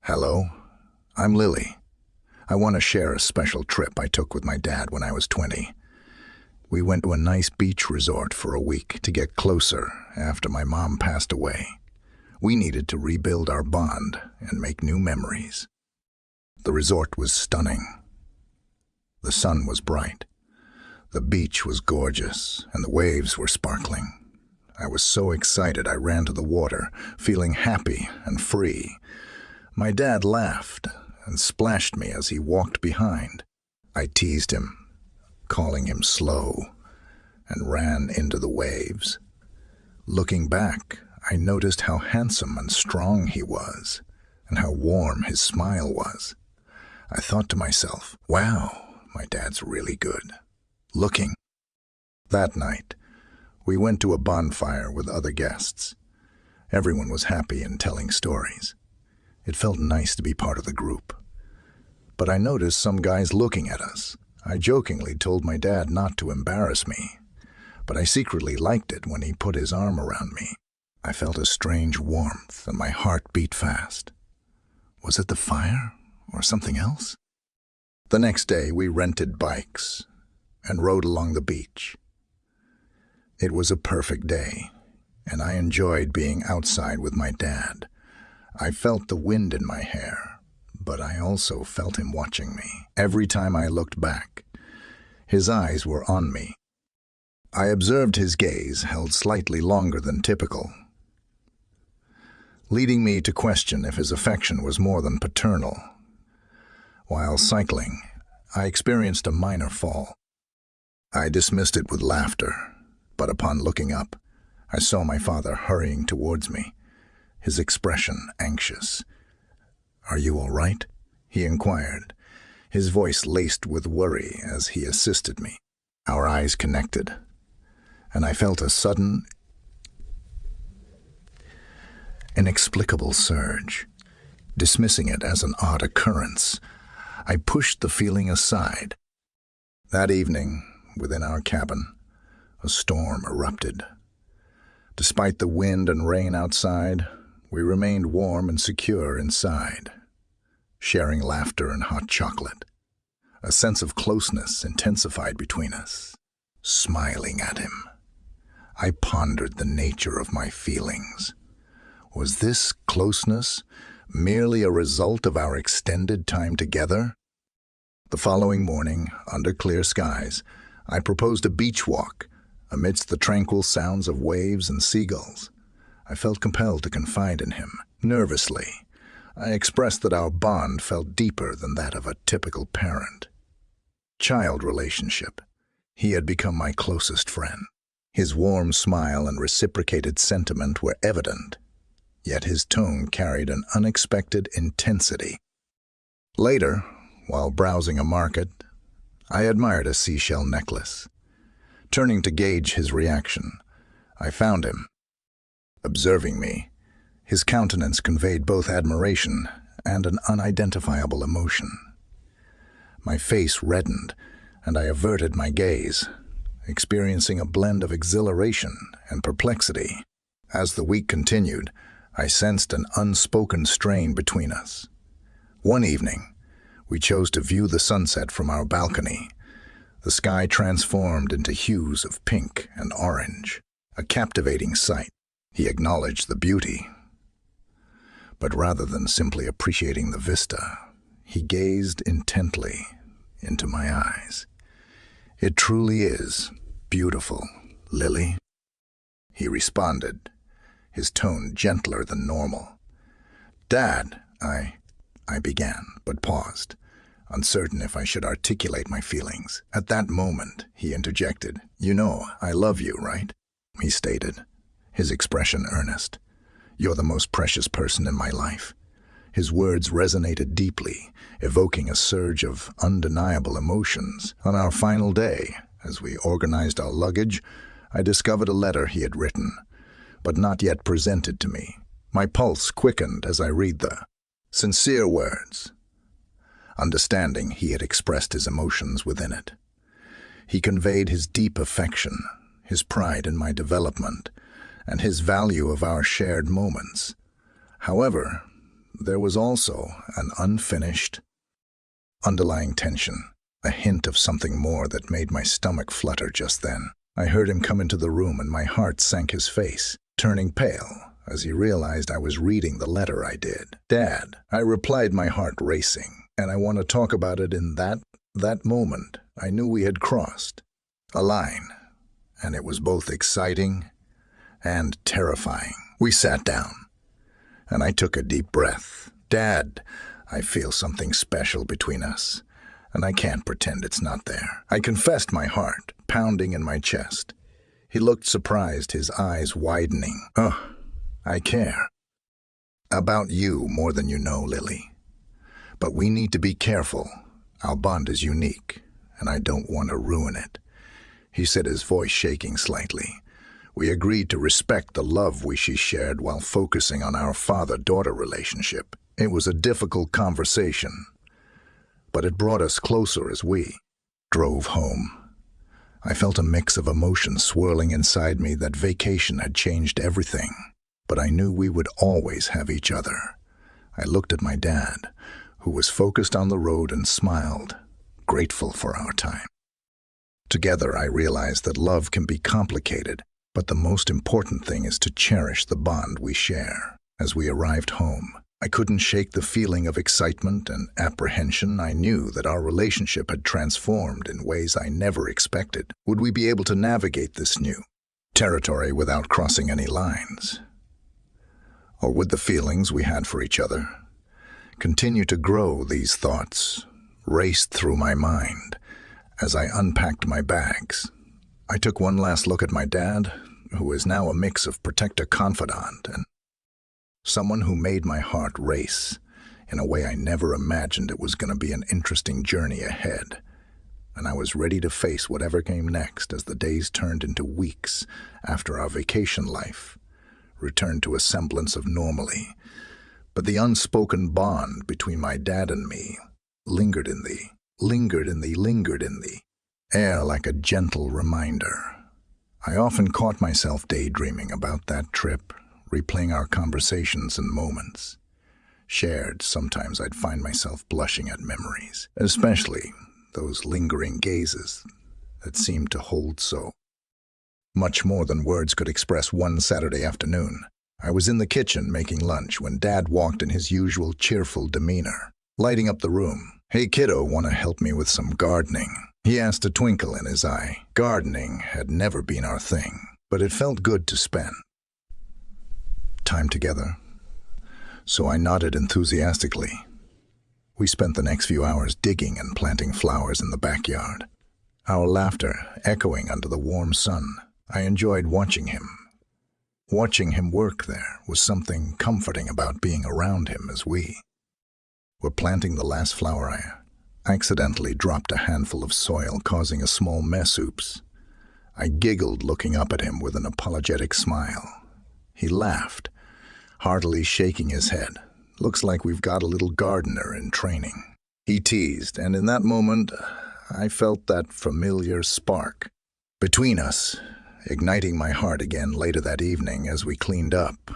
Hello, I'm Lily. I want to share a special trip I took with my dad when I was 20. We went to a nice beach resort for a week to get closer after my mom passed away. We needed to rebuild our bond and make new memories. The resort was stunning. The sun was bright. The beach was gorgeous, and the waves were sparkling. I was so excited I ran to the water, feeling happy and free. My dad laughed and splashed me as he walked behind. I teased him, calling him slow, and ran into the waves. Looking back, I noticed how handsome and strong he was, and how warm his smile was. I thought to myself, wow, my dad's really good looking. That night, we went to a bonfire with other guests. Everyone was happy and telling stories. It felt nice to be part of the group. But I noticed some guys looking at us. I jokingly told my dad not to embarrass me, but I secretly liked it when he put his arm around me. I felt a strange warmth and my heart beat fast. Was it the fire or something else? The next day we rented bikes and rode along the beach. It was a perfect day, and I enjoyed being outside with my dad. I felt the wind in my hair, but I also felt him watching me. Every time I looked back, his eyes were on me. I observed his gaze held slightly longer than typical, leading me to question if his affection was more than paternal. While cycling, I experienced a minor fall. I dismissed it with laughter, but upon looking up, I saw my father hurrying towards me, his expression anxious. "Are you all right?" he inquired, his voice laced with worry as he assisted me. Our eyes connected, and I felt a sudden, inexplicable surge. Dismissing it as an odd occurrence, I pushed the feeling aside. That evening, within our cabin, a storm erupted. Despite the wind and rain outside, we remained warm and secure inside, sharing laughter and hot chocolate. A sense of closeness intensified between us. Smiling at him, I pondered the nature of my feelings. Was this closeness merely a result of our extended time together? The following morning, under clear skies, I proposed a beach walk amidst the tranquil sounds of waves and seagulls. I felt compelled to confide in him. Nervously, I expressed that our bond felt deeper than that of a typical parent-child relationship. He had become my closest friend. His warm smile and reciprocated sentiment were evident, yet his tone carried an unexpected intensity. Later, while browsing a market, I admired a seashell necklace. Turning to gauge his reaction, I found him. Observing me, his countenance conveyed both admiration and an unidentifiable emotion. My face reddened, and I averted my gaze, experiencing a blend of exhilaration and perplexity. As the week continued, I sensed an unspoken strain between us. One evening, we chose to view the sunset from our balcony. The sky transformed into hues of pink and orange, a captivating sight. He acknowledged the beauty, but rather than simply appreciating the vista, he gazed intently into my eyes. "It truly is beautiful, Lily," he responded, his tone gentler than normal. "Dad, I began, but paused, uncertain if I should articulate my feelings. At that moment, he interjected. "You know, I love you, right?" he stated, his expression earnest. "You're the most precious person in my life." His words resonated deeply, evoking a surge of undeniable emotions. On our final day, as we organized our luggage, I discovered a letter he had written, but not yet presented to me. My pulse quickened as I read the sincere words, understanding he had expressed his emotions within it. He conveyed his deep affection, his pride in my development, and his value of our shared moments. However, there was also an unfinished, underlying tension, a hint of something more that made my stomach flutter just then. I heard him come into the room and my heart sank his face, turning pale as he realized I was reading the letter I did. "Dad," I replied, my heart racing, and I want to talk about it in that moment. I knew we had crossed a line, and it was both exciting and terrifying. We sat down, and I took a deep breath. "Dad, I feel something special between us, and I can't pretend it's not there." I confessed, my heart pounding in my chest. He looked surprised, his eyes widening. "Oh, I care about you more than you know, Lily. But we need to be careful. Our bond is unique, and I don't want to ruin it," he said, his voice shaking slightly. We agreed to respect the love we shared while focusing on our father-daughter relationship. It was a difficult conversation, but it brought us closer as we drove home. I felt a mix of emotions swirling inside me. That vacation had changed everything, but I knew we would always have each other. I looked at my dad, who was focused on the road, and smiled, grateful for our time. Together, I realized that love can be complicated, but the most important thing is to cherish the bond we share. As we arrived home, I couldn't shake the feeling of excitement and apprehension. I knew that our relationship had transformed in ways I never expected. Would we be able to navigate this new territory without crossing any lines? Or would the feelings we had for each other continue to grow? These thoughts raced through my mind as I unpacked my bags. I took one last look at my dad, who is now a mix of protector, confidant, and someone who made my heart race in a way I never imagined. It was going to be an interesting journey ahead, and I was ready to face whatever came next as the days turned into weeks after our vacation life returned to a semblance of normalcy. But the unspoken bond between my dad and me lingered in the air like a gentle reminder. I often caught myself daydreaming about that trip, replaying our conversations and moments shared. Sometimes I'd find myself blushing at memories, especially those lingering gazes that seemed to hold so much more than words could express. One Saturday afternoon, I was in the kitchen making lunch when Dad walked in his usual cheerful demeanor, lighting up the room. "Hey kiddo, want to help me with some gardening?" he asked, a twinkle in his eye. Gardening had never been our thing, but it felt good to spend time together, so I nodded enthusiastically. We spent the next few hours digging and planting flowers in the backyard, our laughter echoing under the warm sun. I enjoyed watching him. Watching him work there was something comforting about being around him. As we were planting the last flower, I accidentally dropped a handful of soil, causing a small mess. Oops. I giggled, looking up at him with an apologetic smile. He laughed, heartily shaking his head. "Looks like we've got a little gardener in training," he teased, and in that moment, I felt that familiar spark between us, igniting my heart again. Later that evening, as we cleaned up,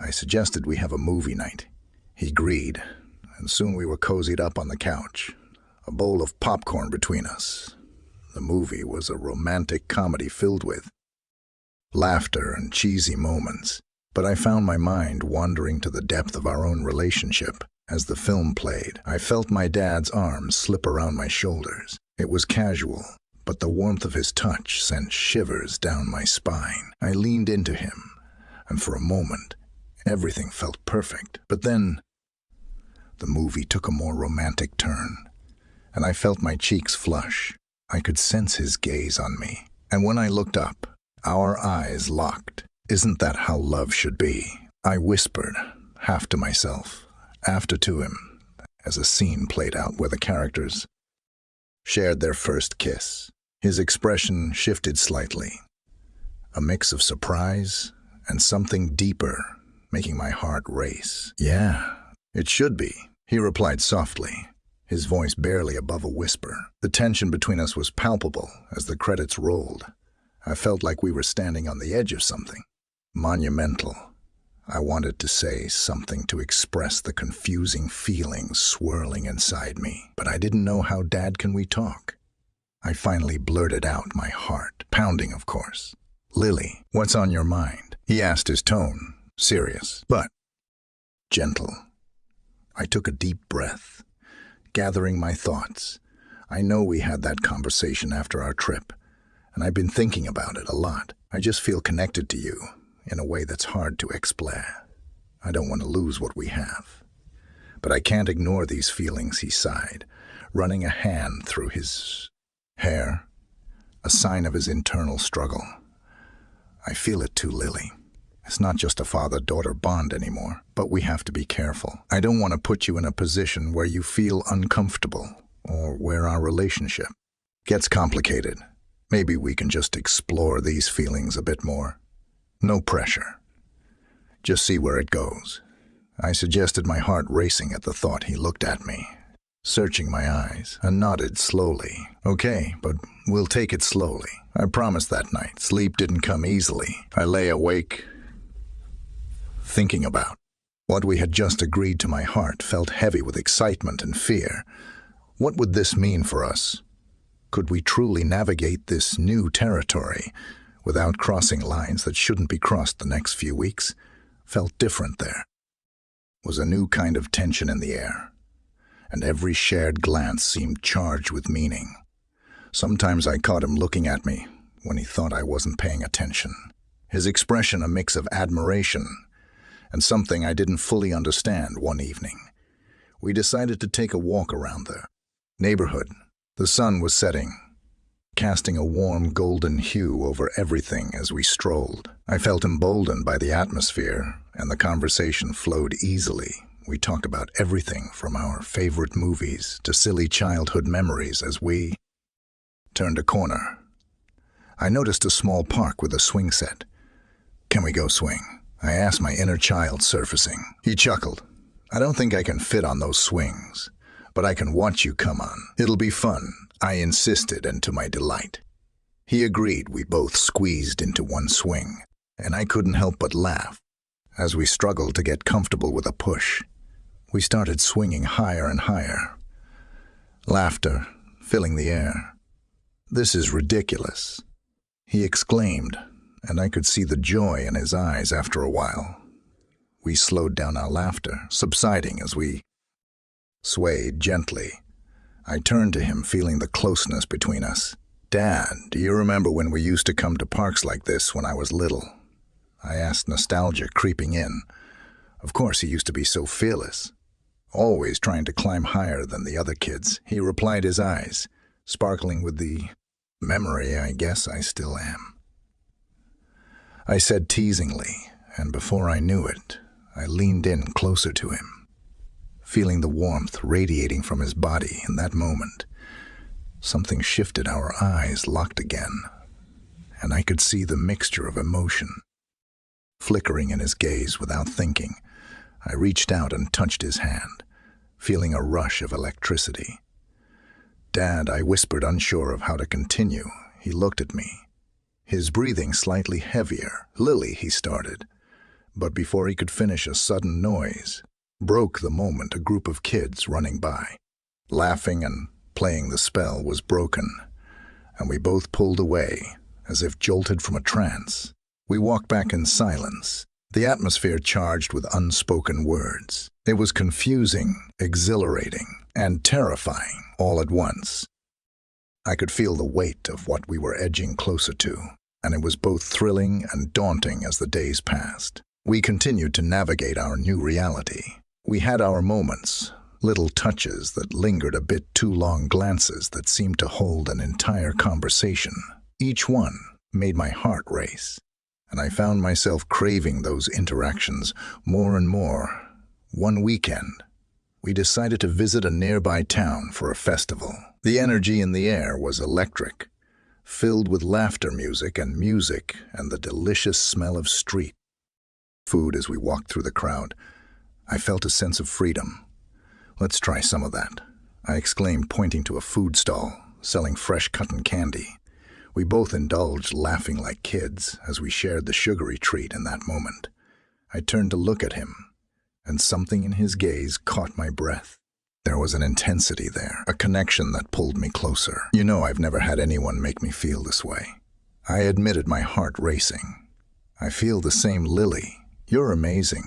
I suggested we have a movie night. He agreed, and soon we were cozied up on the couch, a bowl of popcorn between us. The movie was a romantic comedy filled with laughter and cheesy moments, but I found my mind wandering to the depth of our own relationship. As the film played, I felt my dad's arms slip around my shoulders. It was casual, but the warmth of his touch sent shivers down my spine. I leaned into him, and for a moment, everything felt perfect. But then, the movie took a more romantic turn, and I felt my cheeks flush. I could sense his gaze on me, and when I looked up, our eyes locked. "Isn't that how love should be?" I whispered, half to myself, after to him, as a scene played out where the characters shared their first kiss. His expression shifted slightly, a mix of surprise and something deeper, making my heart race. "Yeah, it should be," he replied softly, his voice barely above a whisper. The tension between us was palpable as the credits rolled. I felt like we were standing on the edge of something monumental. I wanted to say something to express the confusing feelings swirling inside me, but I didn't know how. "Dad, can we talk?" I finally blurted out, my heart pounding, of course. "Lily, what's on your mind?" he asked, his tone serious, but gentle. I took a deep breath, gathering my thoughts. "I know we had that conversation after our trip, and I've been thinking about it a lot. I just feel connected to you in a way that's hard to explain. I don't want to lose what we have. But I can't ignore these feelings," he sighed, running a hand through his hair, a sign of his internal struggle. "I feel it too, Lily. It's not just a father-daughter bond anymore, but we have to be careful. I don't want to put you in a position where you feel uncomfortable or where our relationship gets complicated. Maybe we can just explore these feelings a bit more. No pressure. Just see where it goes." I suggested, my heart racing at the thought. He looked at me, searching my eyes, and nodded slowly. "Okay, but we'll take it slowly. I promised." That night, sleep didn't come easily. I lay awake, thinking about what we had just agreed to. My heart felt heavy with excitement and fear. What would this mean for us? Could we truly navigate this new territory without crossing lines that shouldn't be crossed? The next few weeks felt different. There was a new kind of tension in the air, and every shared glance seemed charged with meaning. Sometimes I caught him looking at me when he thought I wasn't paying attention, his expression a mix of admiration and something I didn't fully understand. One evening, we decided to take a walk around the neighborhood. The sun was setting, casting a warm golden hue over everything as we strolled. I felt emboldened by the atmosphere, and the conversation flowed easily. We talked about everything from our favorite movies to silly childhood memories. As we turned a corner, I noticed a small park with a swing set. "Can we go swing?" I asked, my inner child surfacing. He chuckled. "I don't think I can fit on those swings, but I can watch you come on. It'll be fun," I insisted, and to my delight, he agreed. We both squeezed into one swing, and I couldn't help but laugh. As we struggled to get comfortable with a push, we started swinging higher and higher, laughter filling the air. "This is ridiculous," he exclaimed, and I could see the joy in his eyes. After a while, we slowed down, our laughter subsiding as we swayed gently. I turned to him, feeling the closeness between us. "Dad, do you remember when we used to come to parks like this when I was little?" I asked, nostalgia creeping in. Of course, he used to be so fearless, always trying to climb higher than the other kids. He replied, his eyes sparkling with the memory. "I guess I still am," I said teasingly, and before I knew it, I leaned in closer to him, feeling the warmth radiating from his body. In that moment, something shifted. Our eyes locked again, and I could see the mixture of emotion flickering in his gaze. Without thinking, I reached out and touched his hand, feeling a rush of electricity. "Dad," I whispered, unsure of how to continue. He looked at me, his breathing slightly heavier. "Lily," he started, but before he could finish, a sudden noise broke the moment. A group of kids running by, laughing and playing. The spell was broken, and we both pulled away, as if jolted from a trance. We walked back in silence, the atmosphere charged with unspoken words. It was confusing, exhilarating, and terrifying all at once. I could feel the weight of what we were edging closer to, and it was both thrilling and daunting. As the days passed, we continued to navigate our new reality. We had our moments, little touches that lingered a bit too long, glances that seemed to hold an entire conversation. Each one made my heart race, and I found myself craving those interactions more and more. One weekend, we decided to visit a nearby town for a festival. The energy in the air was electric, filled with laughter, music, and the delicious smell of street food. As we walked through the crowd, I felt a sense of freedom. "Let's try some of that," I exclaimed, pointing to a food stall selling fresh cotton candy. We both indulged, laughing like kids as we shared the sugary treat. In that moment, I turned to look at him, and something in his gaze caught my breath. There was an intensity there, a connection that pulled me closer. You know, I've never had anyone make me feel this way. I admitted, my heart racing. I feel the same, Lily. You're amazing.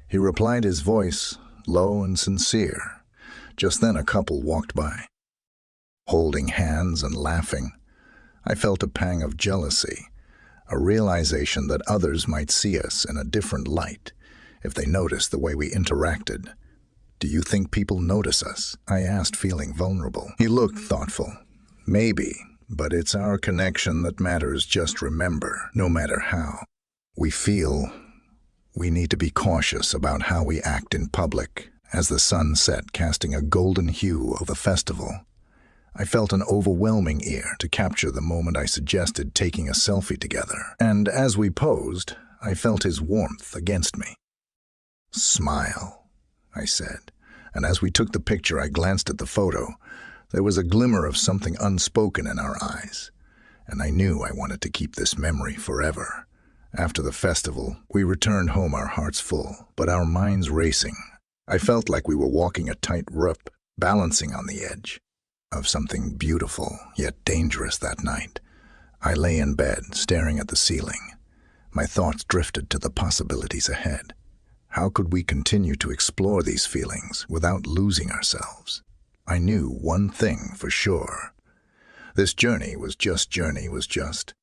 He replied, his voice low and sincere. Just then a couple walked by, holding hands and laughing. I felt a pang of jealousy, a realization that others might see us in a different light if they noticed the way we interacted. Do you think people notice us? I asked, feeling vulnerable. He looked thoughtful. Maybe, but it's our connection that matters. Just remember, no matter how we feel, we need to be cautious about how we act in public. As the sun set, casting a golden hue over the festival, I felt an overwhelming urge to capture the moment. I suggested taking a selfie together, and as we posed, I felt his warmth against me. "Smile," I said, and as we took the picture, I glanced at the photo. There was a glimmer of something unspoken in our eyes, and I knew I wanted to keep this memory forever. After the festival, we returned home, our hearts full, but our minds racing. I felt like we were walking a tightrope, balancing on the edge of something beautiful yet dangerous. That night, I lay in bed, staring at the ceiling. My thoughts drifted to the possibilities ahead. How could we continue to explore these feelings without losing ourselves? I knew one thing for sure. This journey was just